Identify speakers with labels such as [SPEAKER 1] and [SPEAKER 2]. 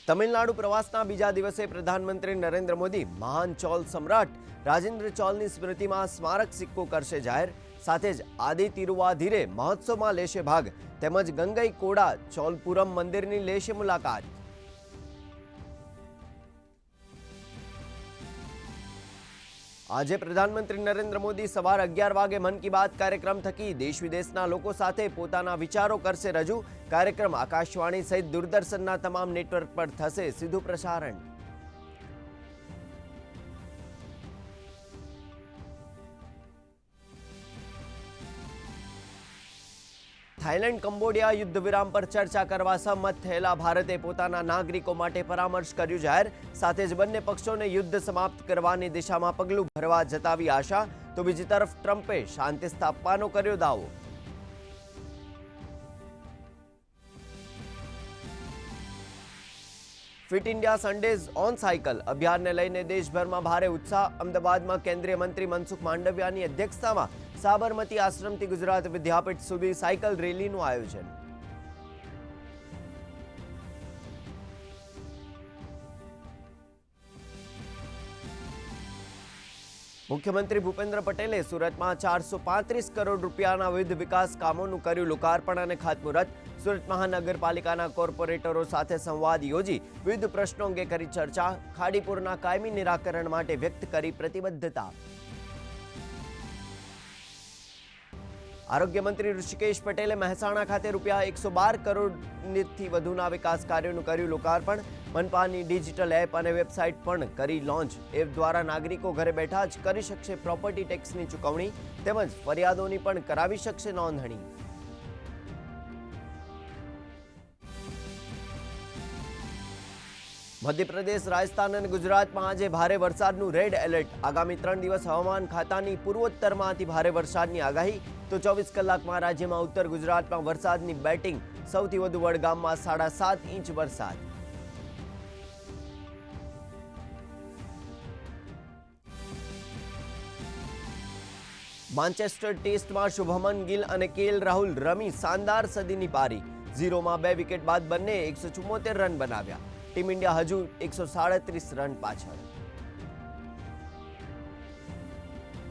[SPEAKER 1] તમિલનાડુ પ્રવાસના બીજા દિવસે પ્રધાનમંત્રી નરેન્દ્ર મોદી મહાન ચોલ સમ્રાટ રાજેન્દ્ર ચોલની સ્મૃતિમાં સ્મારક સિક્કો કરશે જાહેર. સાથે જ આદિ તિરુવાધીરે મહોત્સવમાં લેશે ભાગ તેમજ ગંગઈ કોડા ચોલપુરમ મંદિરની લેશે મુલાકાત. આજે પ્રધાનમંત્રી નરેન્દ્ર મોદી સવારે 11 વાગે મન કી બાત કાર્યક્રમ થકી દેશ વિદેશના લોકો સાથે પોતાના વિચારો કરશે રજૂ. કાર્યક્રમ આકાશવાણી સહિત દૂરદર્શનના તમામ નેટવર્ક પર થશે સીધું પ્રસારણ. થાઈલેન્ડ કંબોડિયા યુદ્ધ વિરામ પર ચર્ચા કરવા સહમત થયેલા ભારતે પોતાના નાગરિકો માટે પરામર્શ કર્યું જાહેર. સાથે જ બંને પક્ષોને યુદ્ધ સમાપ્ત કરવાની દિશામાં પગલું ભરવા જતાવી આશા. તો બીજી તરફ ટ્રમ્પે શાંતિ સ્થાપવાનો કર્યો દાવો. Fit India Sundays on cycle અભિયાનને લઈને દેશભરમાં ભારે ઉત્સાહ. અમદાવાદમાં કેન્દ્રીય મંત્રી મનસુખ માંડવિયાની અધ્યક્ષતામાં સાબરમતી આશ્રમથી ગુજરાત વિદ્યાપીઠ સુધી સાયકલ રેલીનું આયોજન. મુખ્યમંત્રી ભૂપેન્દ્ર પટેલે સુરતમાં 435 કરોડ રૂપિયાના વિવિધ વિકાસ કામોનું કર્યું લોકાર્પણ અને ખાતમુહૂર્ત. સુરત મહાનગરપાલિકાના કોર્પોરેટરો સાથે સંવાદ યોજી વિવિધ પ્રશ્નો અંગે કરી ચર્ચા. ખાડીપુરના કાયમી નિરાકરણ માટે વ્યક્ત કરી પ્રતિબદ્ધતા. આરોગ્ય મંત્રી ઋષિકેશ પટેલે મહેસાણા ખાતે રૂપિયા 112 કરોડથી વધુના વિકાસ કાર્યોનું કર્યું લોકાર્પણ. મનપાની ડિજિટલ એપ અને વેબસાઇટ પણ કરી લોન્ચ. એપ દ્વારા નાગરિકો ઘરે બેઠા જ કરી શકશે પ્રોપર્ટી ટેક્સની ચૂકવણી તેમજ ફરિયાદોની પણ કરાવી શકશે નોંધણી. મધ્યપ્રદેશ, રાજસ્થાન અને ગુજરાતમાં આજે ભારે વરસાદનું રેડ એલર્ટ. આગામી 3 દિવસ હવામાન ખાતાની પૂર્વોત્તરમાં અતિ ભારે વરસાદની આગાહી. તો 24 કલાકમાં રાજ્યમાં ઉત્તર ગુજરાતમાં વરસાદની બેટિંગ. સૌથી વધુ વડગામમાં 7.5 ઇંચ વરસાદ. માન્ચેસ્ટર ટેસ્ટમાં શુભમન ગિલ અને કેએલ રાહુલ રમી શાનદાર સદીની પારી. 0માં 2 વિકેટ બાદ બંને 174 રન બનાવ્યા. ટીમ ઇન્ડિયા હજુ 137 રન પાછળ.